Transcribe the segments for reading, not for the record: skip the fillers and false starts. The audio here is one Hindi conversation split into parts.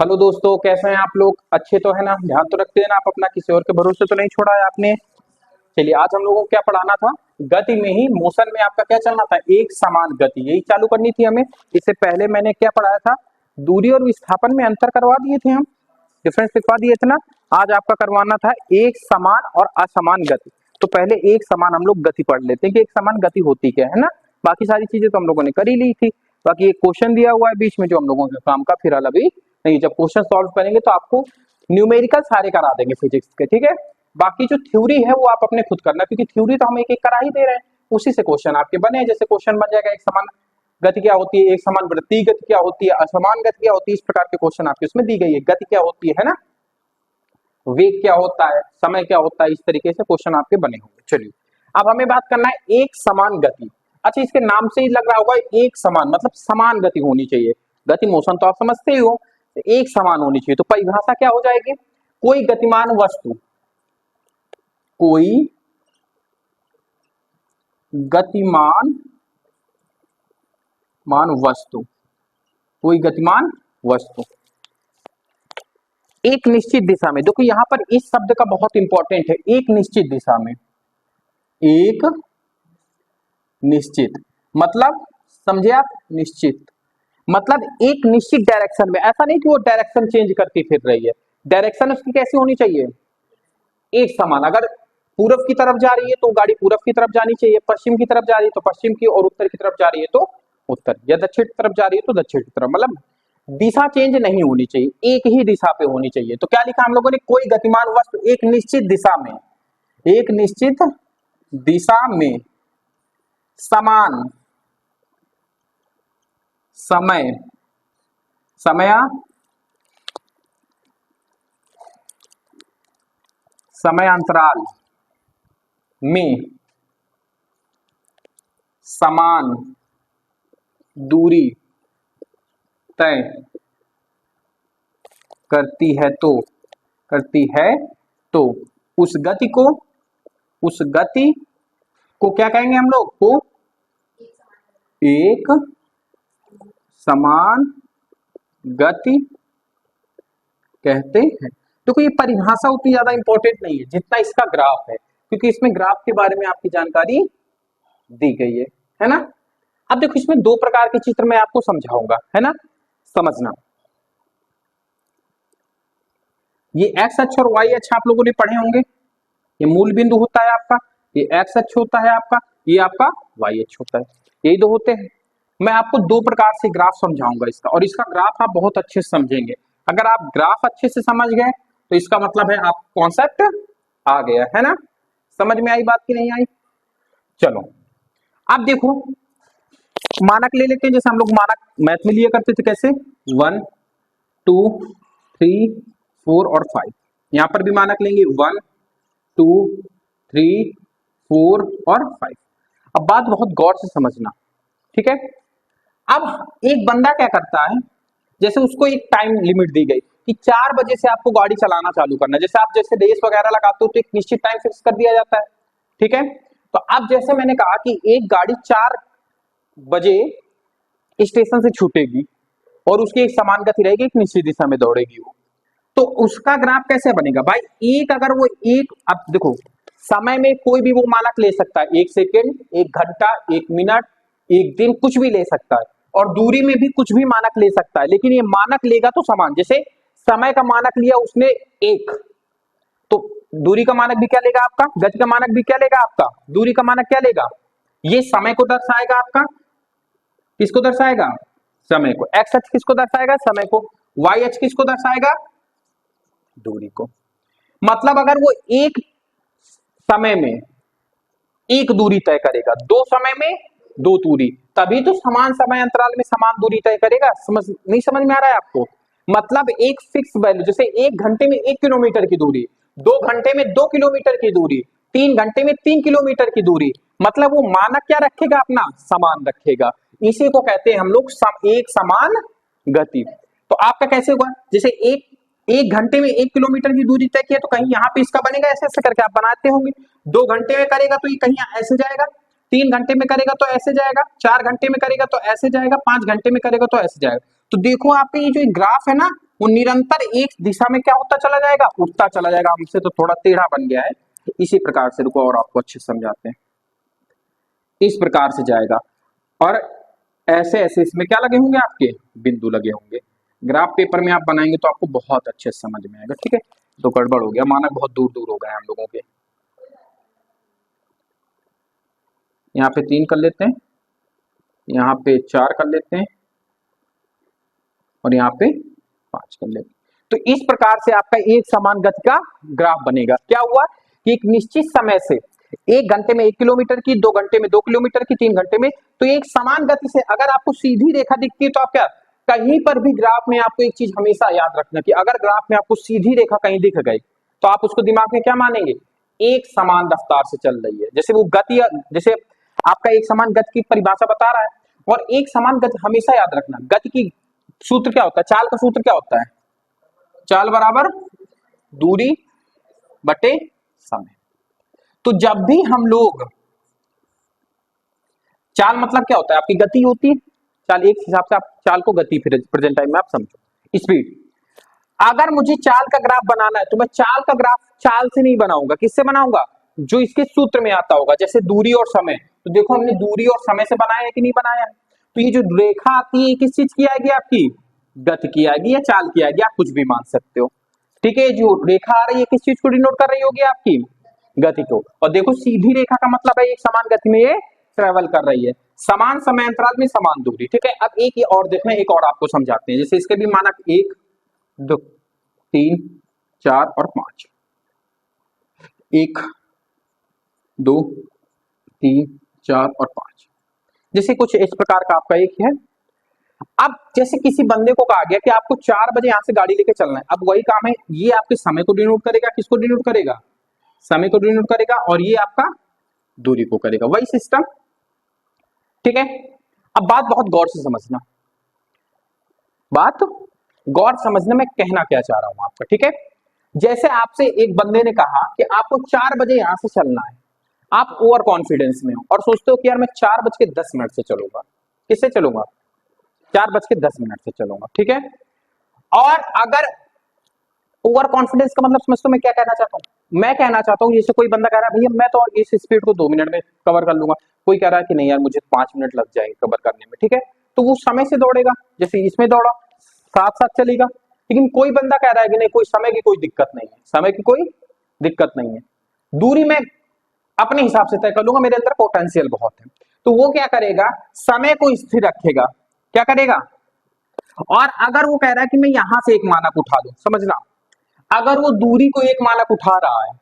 हेलो दोस्तों, कैसे हैं आप लोग? अच्छे तो है ना? ध्यान तो रखते हैं ना आप अपना? किसी और के भरोसे तो नहीं छोड़ा है आपने? चलिए, आज हम लोगों को क्या पढ़ाना था? गति में ही, मोशन में आपका क्या चलना था? एक समान गति, यही चालू करनी थी हमें। इससे पहले मैंने क्या पढ़ाया था? दूरी और विस्थापन में अंतर करवा दिए थे हम, डिफरेंस लिखवा दिए थे ना। आज आपका करवाना था एक समान और असमान गति। तो पहले एक समान हम लोग गति पढ़ लेते हैं कि एक समान गति होती क्या है ना। बाकी सारी चीजें तो हम लोगों ने कर ही ली थी। बाकी एक क्वेश्चन दिया हुआ है बीच में जो हम लोगों के काम का फिलहाल अभी नहीं। जब क्वेश्चन सॉल्व करेंगे तो आपको न्यूमेरिकल सारे करा देंगे फिजिक्स के, ठीक है। बाकी जो थ्योरी है वो आप अपने खुद करना, क्योंकि थ्योरी तो हम एक एक करा ही दे रहे हैं। उसी से क्वेश्चन आपके बने। जैसे क्वेश्चन बन जाएगा एक समान गति क्या होती है, एक समान वृत्तीय गति क्या होती है, असमान गति क्या होती है, इस प्रकार के क्वेश्चन आपके उसमें दी गई है। गति क्या होती है ना, वेग क्या होता है, समय क्या होता है, इस तरीके से क्वेश्चन आपके बने होंगे। चलिए, अब हमें बात करना है एक समान गति। अच्छा, इसके नाम से ही लग रहा होगा एक समान मतलब समान गति होनी चाहिए। गति मोशन तो आप समझते ही हो, एक समान होनी चाहिए। तो परिभाषा क्या हो जाएगी? कोई गतिमान वस्तु, कोई गतिमान वस्तु, कोई गतिमान वस्तु एक निश्चित दिशा में। देखो यहां पर इस शब्द का बहुत इंपॉर्टेंट है, एक निश्चित दिशा में। एक निश्चित मतलब, समझे आप? निश्चित मतलब एक निश्चित डायरेक्शन में। ऐसा नहीं कि वो डायरेक्शन चेंज करती फिर रही है। डायरेक्शन उसकी कैसी होनी चाहिए? एक समान। अगर पूरब की तरफ जा रही है तो गाड़ी पूरब की तरफ जानी चाहिए, पश्चिम की तरफ जा रही है तो पश्चिम की, और उत्तर की तरफ जा रही है तो उत्तर, या दक्षिण की तरफ जा रही है तो दक्षिण की तरफ। मतलब दिशा चेंज नहीं होनी चाहिए, एक ही दिशा पे होनी चाहिए। तो क्या लिखा हम लोगों ने? कोई गतिमान वस्तु एक निश्चित दिशा में, एक निश्चित दिशा में समान समय, समयांतराल में समान दूरी तय करती है तो उस गति को क्या कहेंगे हम लोग? को एक समान गति कहते हैं। तो ये परिभाषा उतनी ज्यादा इंपॉर्टेंट नहीं है जितना इसका ग्राफ है, क्योंकि इसमें ग्राफ के बारे में आपकी जानकारी दी गई है ना। अब देखो, इसमें दो प्रकार के चित्र मैं आपको समझाऊंगा, है ना, समझना। ये एक्स अक्ष और वाई अक्ष आप लोगों ने पढ़े होंगे। ये मूल बिंदु होता है आपका, ये एक्स अक्ष होता है आपका, ये आपका वाई अक्ष होता है, यही दो होते हैं। मैं आपको दो प्रकार से ग्राफ समझाऊंगा इसका, और इसका ग्राफ आप बहुत अच्छे से समझेंगे। अगर आप ग्राफ अच्छे से समझ गए तो इसका मतलब है आप कॉन्सेप्ट आ गया, है ना। समझ में आई बात की नहीं आई? चलो, अब देखो, मानक ले लेते हैं। जैसे हम लोग मानक मैथ में लिया करते थे, कैसे? 1 2 3 4 और 5। यहां पर भी मानक लेंगे 1 2 3 4 और 5। अब बात बहुत गौर से समझना, ठीक है। अब एक बंदा क्या करता है, जैसे उसको एक टाइम लिमिट दी गई कि 4 बजे से आपको गाड़ी चलाना चालू करना है। जैसे आप जैसे रेस वगैरह लगाते हो तो एक निश्चित टाइम फिक्स कर दिया जाता है, ठीक है। तो अब जैसे मैंने कहा कि एक गाड़ी 4 बजे स्टेशन से छूटेगी और उसकी एक समान गति रहेगी, एक निश्चित दिशा में दौड़ेगी वो, तो उसका ग्राफ कैसे बनेगा भाई? एक, अगर वो एक, अब देखो, समय में कोई भी वो मानक ले सकता है, 1 सेकेंड, 1 घंटा, 1 मिनट, 1 दिन, कुछ भी ले सकता है। और दूरी में भी कुछ भी मानक ले सकता है, लेकिन ये मानक लेगा तो समान। जैसे समय का मानक लिया उसने 1, तो दूरी का मानक भी क्या लेगा आपका? गति का मानक भी क्या लेगा आपका? दूरी का मानक क्या लेगा? ये समय को दर्शाएगा आपका। किसको दर्शाएगा? समय को। एक्स अक्ष किसको दर्शाएगा? समय को। वाई अक्ष किसको दर्शाएगा? दूरी को। मतलब अगर वो एक समय में एक दूरी तय करेगा, 2 समय में 2 दूरी, तभी तो समान समय अंतराल में समान दूरी तय करेगा। नहीं समझ में आ रहा है आपको? मतलब एक फिक्स वैल्यू, जैसे 1 घंटे में 1 किलोमीटर की दूरी, 2 घंटे में 2 किलोमीटर की दूरी, 3 घंटे में 3 किलोमीटर की दूरी, मतलब वो मानक क्या रखेगा? अपना समान रखेगा। इसी को कहते हैं हम लोग एक समान गति। तो आपका कैसे होगा? जैसे एक घंटे में 1 किलोमीटर की दूरी तय किया, तो कहीं यहाँ पे इसका बनेगा, ऐसे ऐसे करके आप बनाते होंगे। 2 घंटे में करेगा तो ये कहीं ऐसे जाएगा, 3 घंटे में करेगा तो ऐसे जाएगा, 4 घंटे में करेगा तो ऐसे जाएगा, 5 घंटे में करेगा तो ऐसे जाएगा। तो देखो आपके ये जो ग्राफ है ना, वो निरंतर एक दिशा में क्या होता चला जाएगा, उठता चला जाएगा। हमसे तो थोड़ा टेढ़ा बन गया है, इसी प्रकार से रुको और आपको अच्छे से समझाते हैं। इस प्रकार से जाएगा और ऐसे ऐसे इसमें क्या लगे होंगे, आपके बिंदु लगे होंगे। ग्राफ पेपर में आप बनाएंगे तो आपको बहुत अच्छे से समझ में आएगा। ठीक है, तो गड़बड़ हो गया, मानक बहुत दूर दूर हो गए हम लोगों के। यहाँ पे 3 कर लेते हैं, यहाँ पे 4 कर लेते हैं और यहाँ पे 5 कर लेते हैं। तो इस प्रकार से आपका एक समान गति का ग्राफ बनेगा। क्या हुआ कि एक निश्चित समय से 1 घंटे में 1 किलोमीटर की, 2 घंटे में 2 किलोमीटर की, 3 घंटे में, तो एक समान गति से अगर आपको सीधी रेखा दिखती है तो आप क्या, कहीं पर भी ग्राफ में आपको एक चीज हमेशा याद रखना कि अगर ग्राफ में आपको सीधी रेखा कहीं दिख गई तो आप उसको दिमाग में क्या मानेंगे, एक समान रफ्तार से चल रही है। जैसे वो गति, जैसे आपका एक समान गति की परिभाषा बता रहा है, और एक समान गति हमेशा याद रखना, गति की सूत्र क्या होता है, चाल का सूत्र क्या होता है, चाल बराबर दूरी बटे समय। तो जब भी हम लोग, चाल मतलब क्या होता है, आपकी गति होती है, चाल एक हिसाब से आप चाल को गति प्रेजेंट टाइम में आप समझो स्पीड। अगर मुझे चाल का ग्राफ बनाना है तो मैं चाल का ग्राफ चाल से नहीं बनाऊंगा, किससे बनाऊंगा, जो इसके सूत्र में आता होगा, जैसे दूरी और समय। तो देखो हमने दूरी और समय से बनाया है कि नहीं बनाया है। तो ये जो रेखा आती है किस चीज की आएगी, आपकी गति की आएगी या चाल की आएगी, आप कुछ भी मान सकते हो। ठीक है, जो रेखा आ रही है किस चीज को डिनोट कर रही होगी, आपकी गति को। और देखो सीधी रेखा का मतलब है एक समान गति में ये ट्रेवल कर रही है, समान समय अंतराल में समान दूरी। ठीक है, अब एक ये और देखना, एक और आपको समझाते हैं। जैसे इसके भी मानक 1 2 3 4 और 5, 1 2 3 4 और 5, जैसे कुछ इस प्रकार का आपका एक है। अब जैसे किसी बंदे को कहा गया कि आपको 4 बजे यहां से गाड़ी लेके चलना है, अब वही काम है, ये आपके समय को डिनोट करेगा, किसको डिनोट करेगा, समय को डिनोट करेगा, और ये आपका दूरी को करेगा, वही सिस्टम। ठीक है, अब बात बहुत गौर से समझना, बात गौर समझने में कहना क्या चाह रहा हूं आपका। ठीक है, जैसे आपसे एक बंदे ने कहा कि आपको 4 बजे यहां से चलना है, आप ओवर कॉन्फिडेंस में हो और सोचते हो कि यार मैं 4:10 से चलूंगा, किससे चलूंगा, 4:10 से चलूंगा। ठीक है, और अगर ओवर कॉन्फिडेंस का मतलब समझते हो मैं क्या कहना चाहता हूं, मैं कहना चाहता हूं जैसे कोई बंदा कह रहा है भैया मैं तो इस स्पीड को 2 मिनट में कवर कर लूंगा, कोई कह रहा है कि नहीं यार मुझे 5 मिनट लग जाएंगे कवर करने में। ठीक है, तो वो समय से दौड़ेगा, जैसे इसमें दौड़ा साथ साथ चलेगा। लेकिन कोई बंदा कह रहा है कि नहीं, कोई समय की कोई दिक्कत नहीं है, समय की कोई दिक्कत नहीं है, दूरी में अपने हिसाब से तय कर लूंगा, मेरे अंदर पोटेंशियल बहुत है। तो वो क्या करेगा, समय को स्थिर रखेगा, क्या करेगा। और अगर वो कह रहा है कि मैं यहां से एक मानक उठा लूं, समझना, अगर वो दूरी को एक मानक उठा रहा है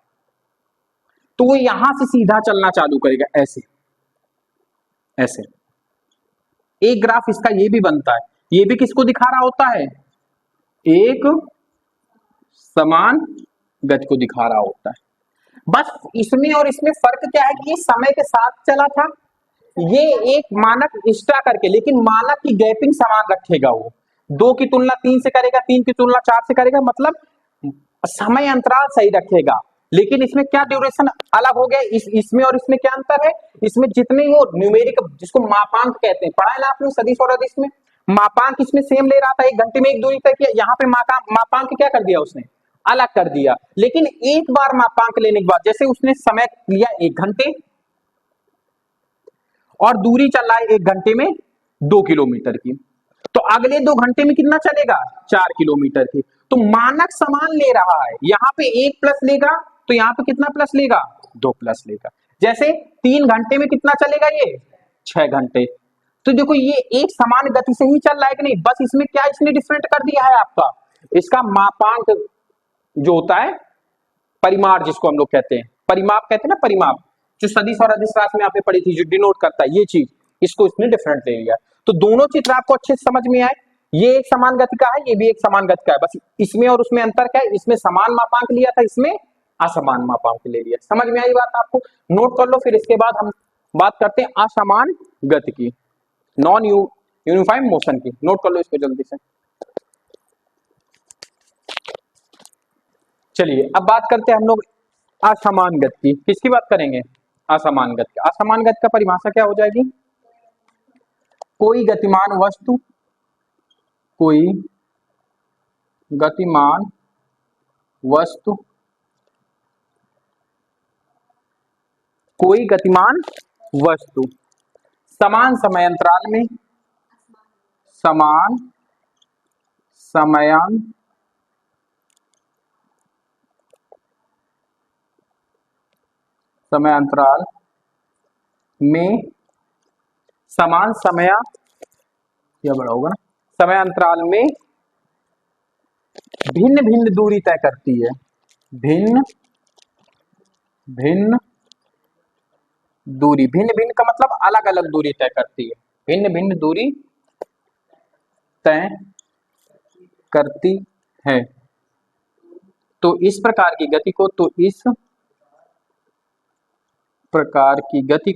तो वो यहां से सीधा चलना चालू करेगा, ऐसे ऐसे। एक ग्राफ इसका ये भी बनता है, ये भी किसको दिखा रहा होता है, एक समान गति को दिखा रहा होता है। बस इसमें और इसमें फर्क क्या है कि ये समय के साथ चला था, ये एक मानक एक्स्ट्रा करके, लेकिन मानक की गैपिंग समान रखेगा। वो 2 की तुलना 3 से करेगा, 3 की तुलना 4 से करेगा, मतलब समय अंतराल सही रखेगा। लेकिन इसमें क्या ड्यूरेशन अलग हो गया, इसमें और इसमें क्या अंतर है, इसमें जितने वो न्यूमेरिक जिसको मापांक कहते हैं, पढ़ा है ना आपने सदिश और अदिश में, मापांक इसमें सेम ले रहा था, 1 घंटे में 1 दूरी तय किया, यहाँ पे मापांक क्या कर दिया उसने, अलग कर दिया। लेकिन एक बार मापांक लेने के बाद, जैसे उसने समय लिया 1 घंटे और दूरी चल रहा है 1 घंटे में 2 किलोमीटर की, तो अगले 2 घंटे में कितना चलेगा, 4 किलोमीटर की। तो मानक समान ले रहा है, यहाँ पे 1 प्लस लेगा तो यहाँ पे कितना प्लस लेगा, 2 प्लस लेगा। जैसे 3 घंटे में कितना चलेगा, ये 6 घंटे। तो देखो ये एक समान गति से ही चल रहा है कि नहीं, बस इसमें क्या इसने डिफरेंट कर दिया है आपका, इसका मापांक जो होता है, परिमाण जिसको हम लोग कहते हैं, परिमाप कहते हैं ना, परिमाप जो सदिश और अदिश राशि में आपने पढ़ी थी, जो डिनोट करता है ये चीज, इसको इसने डिफरेंट ले लिया। तो दोनों चित्र आपको अच्छे से समझ में आए, ये एक समान गति का है, ये भी एक समान गति का है, बस इसमें और उसमें अंतर क्या है, इसमें समान मापांक लिया था, इसमें असमान मापांक ले लिया। समझ में आई बात आपको, नोट कर लो। फिर इसके बाद हम बात करते हैं असमान गति की, नॉन यूनिफॉर्म मोशन की, नोट कर लो इसको जल्दी से। चलिए अब बात करते हैं हम लोग असमान गति की, किसकी बात करेंगे, असमान गति। असमान गति का परिभाषा क्या हो जाएगी, कोई गतिमान वस्तु, कोई गतिमान वस्तु, कोई गतिमान वस्तु समान समय अंतराल में, समान समय अंतराल में, समान समय, क्या बड़ा होगा ना, समय अंतराल में भिन्न भिन्न दूरी तय करती है, भिन्न भिन्न दूरी, भिन्न भिन्न का मतलब अलग अलग दूरी तय करती है, भिन्न भिन्न दूरी तय करती है। तो इस प्रकार की गति को, तो इस प्रकार की गति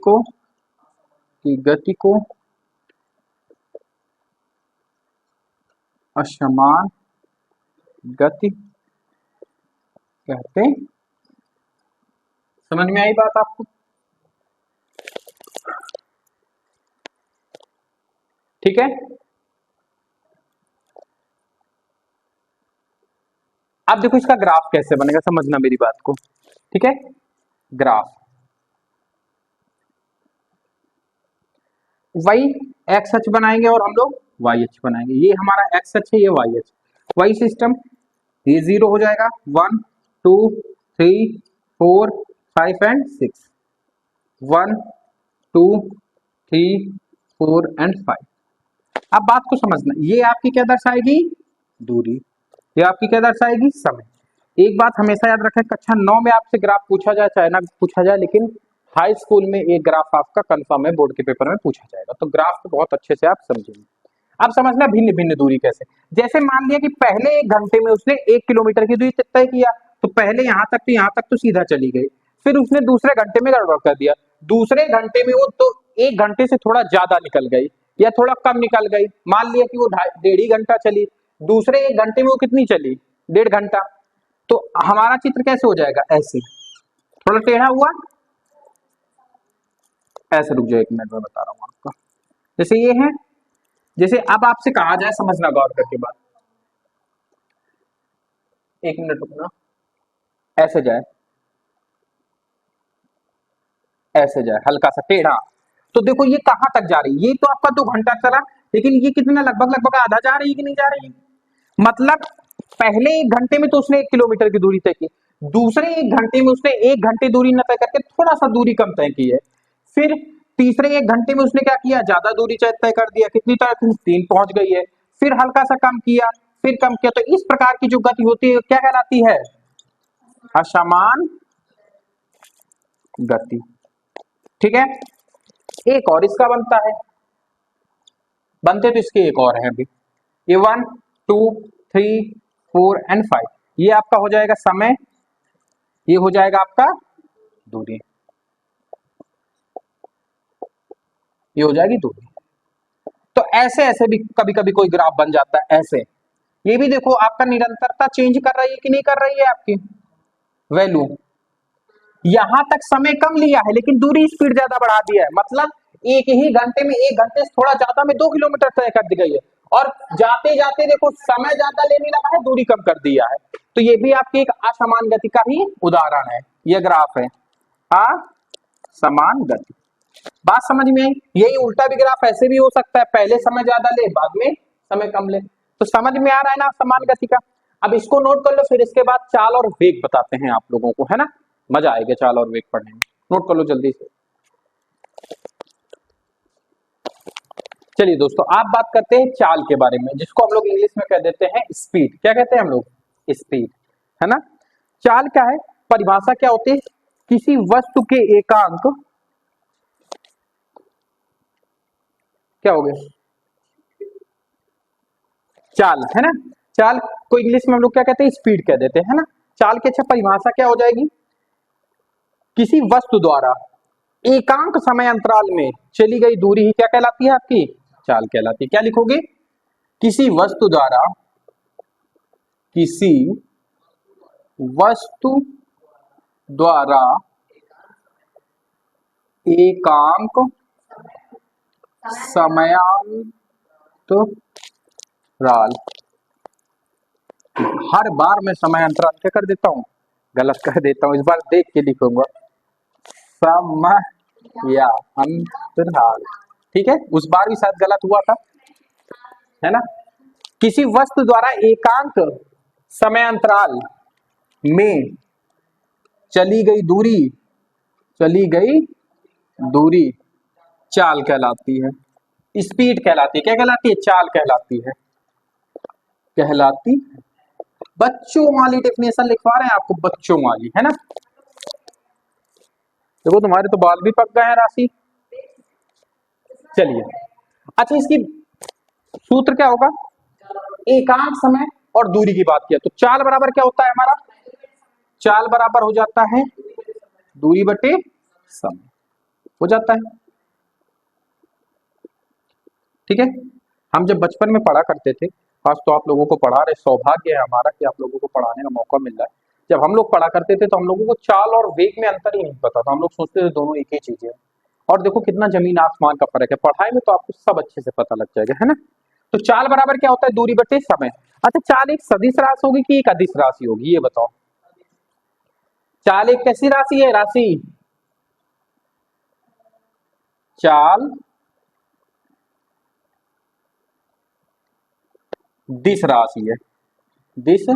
को असमान गति कहते हैं। समझ में आई बात आपको? ठीक है। अब देखो इसका ग्राफ कैसे बनेगा, समझना मेरी बात को। ठीक है, ग्राफ वही एक्स अक्ष बनाएंगे और हम लोग वाई अक्ष बनाएंगे। ये हमारा एक्स अक्ष है, ये वाई अक्ष, वही सिस्टम। ये 0 हो जाएगा, 1 2 3 4 5 एंड 6, 1 2 3 4 एंड 5। अब बात को समझना, ये आपकी क्या दर्शाएगी, दूरी, ये आपकी क्या दर्शाएगी, समय। एक बात हमेशा याद रखें, कक्षा 9 में आपसे ग्राफ पूछा जाए चाहे ना पूछा जाए, लेकिन हाई स्कूल में एक ग्राफ आपका कंफर्म है, बोर्ड के पेपर में पूछा जाएगा। तो ग्राफ को बहुत अच्छे से आप समझेंगे। अब समझना भिन्न भिन्न दूरी कैसे। जैसे मान लिया कि पहले 1 घंटे में उसने 1 किलोमीटर की दूरी तय किया, तो पहले यहाँ तक तो यहाँ तक तो सीधा चली गई, फिर उसने दूसरे घंटे में गड़बड़ कर दिया, दूसरे घंटे में वो तो 1 घंटे से थोड़ा ज्यादा निकल गई या थोड़ा कम निकल गई। मान लिया कि वो 1.5 घंटा चली, दूसरे 1 घंटे में वो कितनी चली, 1.5 घंटा। तो हमारा चित्र कैसे हो जाएगा, ऐसे थोड़ा टेढ़ा हुआ, ऐसे। रुक जाओ 1 मिनट में बता रहा हूं आपको। जैसे ये है, जैसे अब आपसे कहा जाए, समझना गौर करके बात, 1 मिनट रुकना, ऐसे जाए, ऐसे जाए, हल्का सा टेढ़ा। तो देखो ये कहां तक जा रही है, ये तो आपका 2 घंटा चला, लेकिन ये कितना लगभग लगभग आधा जा रही है कि नहीं जा रही है। मतलब पहले 1 घंटे में तो उसने 1 किलोमीटर की दूरी तय की, दूसरे 1 घंटे में उसने 1 घंटे दूरी न तय करके थोड़ा सा दूरी कम तय की है, फिर तीसरे 1 घंटे में उसने क्या किया, ज्यादा दूरी तय कर दिया, कितनी तय, 3 पहुंच गई है, फिर हल्का सा कम किया, फिर कम किया। तो इस प्रकार की जो गति होती है क्या कहलाती है, असमान गति। ठीक है, एक और इसका बनता है, बनते तो इसके एक और है अभी, ये 1 2 3 4 एंड 5, ये आपका हो जाएगा समय, ये हो जाएगा आपका दूरी, ये हो जाएगी दूरी। तो ऐसे ऐसे भी कभी कभी कोई ग्राफ बन जाता है ऐसे। ये भी देखो आपका निरंतरता चेंज कर रही है कि नहीं कर रही है, आपकी वैल्यू यहां तक समय कम लिया है लेकिन दूरी स्पीड ज्यादा बढ़ा दिया है। मतलब एक ही घंटे में, 1 घंटे से थोड़ा ज्यादा में 2 किलोमीटर तय कर दी गई है, और जाते जाते देखो समय ज्यादा लेने लगा है, दूरी कम कर दिया है। तो ये भी आपकी एक असमान गति का ही उदाहरण है, ये ग्राफ है असमान गति। बात समझ में आई? यही उल्टा भी ग्राफ ऐसे भी हो सकता है, पहले समय ज्यादा ले बाद में समय कम ले। तो समझ में आ रहा है ना समान गति का। अब इसको नोट कर लो, फिर इसके बाद चाल और वेग बताते हैं आप लोगों को, है ना, मजा आएगा चाल और वेग पढ़ने में। नोट कर लो जल्दी से। चलिए दोस्तों, आप बात करते हैं चाल के बारे में, जिसको हम लोग इंग्लिश में कह देते हैं स्पीड। क्या कहते हैं हम लोग, स्पीड, है ना। चाल क्या है, परिभाषा क्या होती है, किसी वस्तु के एकांक, क्या हो गया, चाल, है ना। चाल को इंग्लिश में हम लोग क्या कहते हैं, स्पीड कह देते हैं, है ना। चाल की अच्छा परिभाषा क्या हो जाएगी, किसी वस्तु द्वारा एकांक समय अंतराल में चली गई दूरी ही क्या कहलाती है, आपकी चाल कहलाती है। क्या लिखोगे, किसी वस्तु द्वारा, किसी वस्तु द्वारा एकांक समयांतराल हर बार मैं समय अंतराल क्या कर देता हूँ, गलत कर देता हूँ। इस बार देख के लिखूंगा समय या अंतराल। ठीक है, उस बार भी शायद गलत हुआ था, है ना। किसी वस्तु द्वारा एकांक समय अंतराल में चली गई दूरी चाल कहलाती है, स्पीड कहलाती है। क्या कहलाती है? चाल कहलाती है, कहलाती। बच्चों वाली डेफिनेशन लिखवा रहे हैं आपको, बच्चों वाली, है ना। देखो तुम्हारे तो बाल भी पक गए हैं राशि। चलिए, अच्छा इसकी सूत्र क्या होगा? एकांक समय और दूरी की बात किया तो चाल बराबर क्या होता है हमारा? चाल बराबर हो जाता है दूरी बटे समय, हो जाता है। ठीक है, हम जब बचपन में पढ़ा करते थे, आज तो आप लोगों को पढ़ा रहे, सौभाग्य है हमारा कि आप लोगों को पढ़ाने का मौका मिल रहा है। जब हम लोग पढ़ा करते थे तो हम लोगों को चाल और वेग में अंतर ही नहीं पता था, हम लोग सोचते थे दोनों एक ही चीज है। और देखो कितना जमीन आसमान का फर्क है, पढ़ाई में तो आपको सब अच्छे से पता लग जाएगा, है ना। तो चाल बराबर क्या होता है? दूरी बटे समय। अच्छा, चाल एक सदिश राशि होगी कि एक अदिश राशि होगी, ये बताओ। चाल एक कैसी राशि है? राशि, चाल दिश राशि है, दिश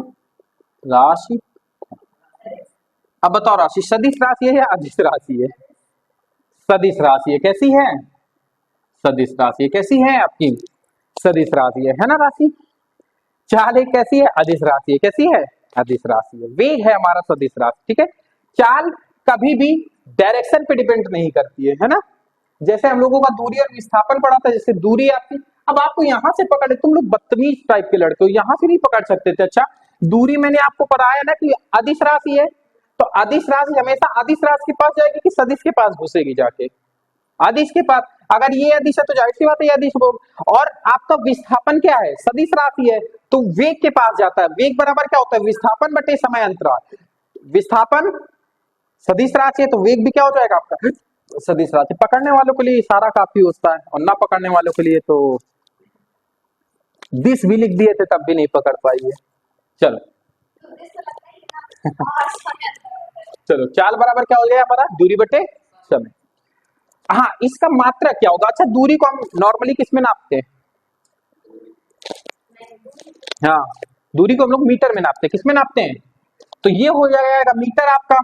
राशि। अब बताओ राशि सदिश राशि है या अदिश राशि है? सदिश राशि है। कैसी है? सदिश राशि है। कैसी है आपकी? सदिश राशि है ना राशि। चाल एक कैसी है? अदिश राशि है। कैसी है? अदिश राशि है। वेग है हमारा सदिश राशि। ठीक है, चाल कभी भी डायरेक्शन पे डिपेंड नहीं करती है ना। जैसे हम लोगों का दूरी और विस्थापन पड़ा था, जैसे दूरी आपकी, अब आपको यहां से पकड़े, तुम लोग बदतमीज टाइप के लड़के हो, यहां से नहीं पकड़ सकते थे। अच्छा, दूरी मैंने आपको पढ़ाया ना कि अदिश राशि है, तो अदिश राशि हमेशा अदिश राशि के पास जाएगी कि सदिश के पास घुसेगी जाके? अदिश के पास। अगर ये अदिश है तो जाहिर सी बात है ये अदिश हो। और आपका विस्थापन क्या है? सदिश राशि है, तो वेग के पास जाता है। वेग बराबर क्या होता है? विस्थापन बटे समय अंतराल। विस्थापन सदिश राशि है तो वेग भी क्या हो जाएगा आपका? सदिश राशि। पकड़ने वालों के लिए इशारा काफी होता है, और ना पकड़ने वालों के लिए तो दिस भी लिख दिए थे तब भी नहीं पकड़ पाई है। चलो चलो, चाल बराबर क्या हो गया हमारा? दूरी बटे समय। हाँ, इसका मात्रक क्या होगा? अच्छा, दूरी को हम नॉर्मली किस में नापते हैं? हाँ, दूरी को हम लोग मीटर में नापते हैं। किस में नापते हैं? तो ये हो जाएगा मीटर आपका,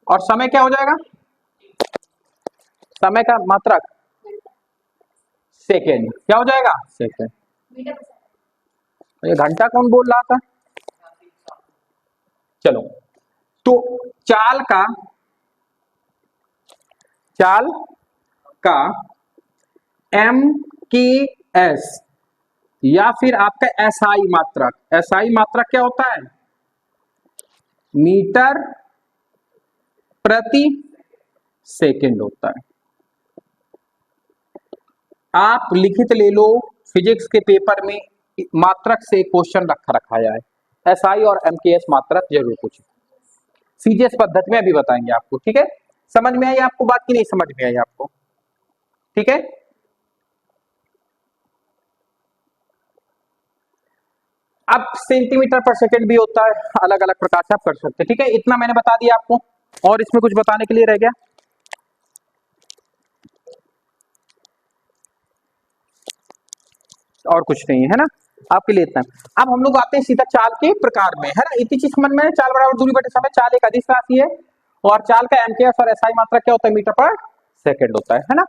और समय क्या हो जाएगा? समय का मात्रक सेकेंड। क्या हो जाएगा? सेकेंड। ये घंटा कौन बोल रहा था? चलो, तो चाल का एम के एस या फिर आपका एसआई मात्रक, एसआई मात्रक क्या होता है? मीटर प्रति सेकंड होता है। आप लिखित ले लो, फिजिक्स के पेपर में मात्रक से क्वेश्चन रखा है, एसआई और एमकेएस मात्रक जरूर पूछे। सीजीएस पद्धति में अभी बताएंगे आपको। ठीक है, समझ में आई आपको बात की नहीं समझ में आई आपको? ठीक है, अब सेंटीमीटर पर सेकंड भी होता है, अलग अलग प्रकार से आप कर सकते हैं। ठीक है, इतना मैंने बता दिया आपको, और इसमें कुछ बताने के लिए रह गया? और कुछ नहीं है ना आपके लिए इतना। अब हम लोग आते हैं सीधा चाल के प्रकार में, है ना। इतनी चीज समझ में, चाल बराबर दूरी बटे समय। चाल एक अदिश राशि है, और चाल का एमकेएस और एसआई मात्रा क्या होता है? मीटर पर सेकंड होता है ना।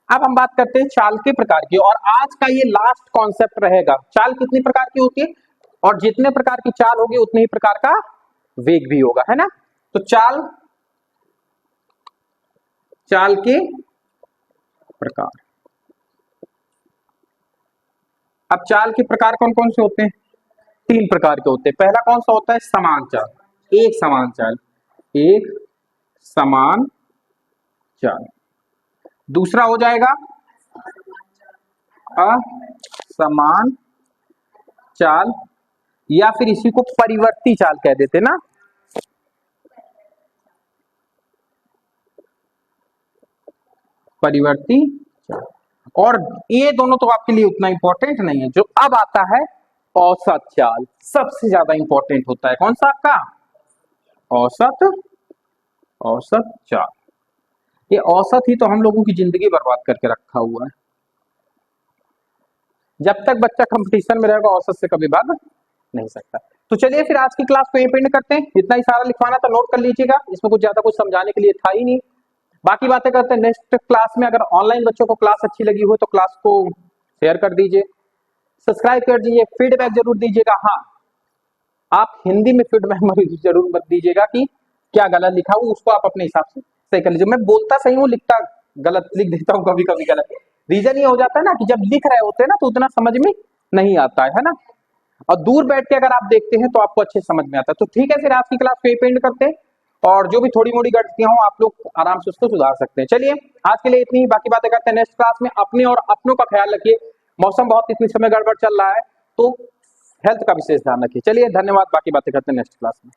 अब हम बात करते हैं चाल के प्रकार की, और आज का ये लास्ट कॉन्सेप्ट रहेगा। चाल कितनी प्रकार की होती है, और जितने प्रकार की चाल होगी उतने ही प्रकार का वेग भी होगा, है ना। तो चाल के प्रकार। अब चाल के प्रकार कौन कौन से होते हैं? 3 प्रकार के होते हैं। पहला कौन सा होता है? समान चाल, एक समान चाल, एक समान चाल। दूसरा हो जाएगा असमान चाल, या फिर इसी को परिवर्ती चाल कह देते ना। परिवर्ती चाल। और ये दोनों तो आपके लिए उतना इंपॉर्टेंट नहीं है। जो अब आता है औसत चाल सबसे ज्यादा इंपॉर्टेंट होता है। कौन सा आपका? औसत, औसत चाल। ये औसत ही तो हम लोगों की जिंदगी बर्बाद करके रखा हुआ है। जब तक बच्चा कंपटीशन में रहेगा औसत से कभी भाग नहीं सकता। तो चलिए फिर आज की क्लास को यहीं पे एंड करते हैं। इतना ही सारा लिखवाना था नोट कर लीजिएगा, इसमें कुछ ज्यादा कुछ समझाने के लिए था ही नहीं। बाकी बातें करते हैं नेक्स्ट क्लास में। अगर ऑनलाइन बच्चों को क्लास अच्छी लगी हो तो क्लास को शेयर कर दीजिए, सब्सक्राइब कर दीजिए, फीडबैक जरूर दीजिएगा। हाँ, आप हिंदी में फीडबैक जरूर मत दीजिएगा कि क्या गलत लिखा हूं, उसको आप अपने हिसाब से सही कर लीजिए। मैं बोलता सही हूँ, लिखता गलत लिख देता हूँ कभी कभी गलत। रीजन ये हो जाता है ना कि जब लिख रहे होते हैं ना तो उतना समझ में नहीं आता है ना, और दूर बैठ के अगर आप देखते हैं तो आपको अच्छे समझ में आता है। तो ठीक है, फिर आज की क्लास को यहीं पे एंड करते हैं, और जो भी थोड़ी मोड़ी गलतियां हो आप लोग आराम से उसको सुधार सकते हैं। चलिए आज के लिए इतनी ही, बाकी बातें करते हैं नेक्स्ट क्लास में। अपने और अपनों का ख्याल रखिए, मौसम बहुत इतनी समय गड़बड़ चल रहा है तो हेल्थ का विशेष ध्यान रखिए। चलिए धन्यवाद, बाकी बातें करते हैं नेक्स्ट क्लास में।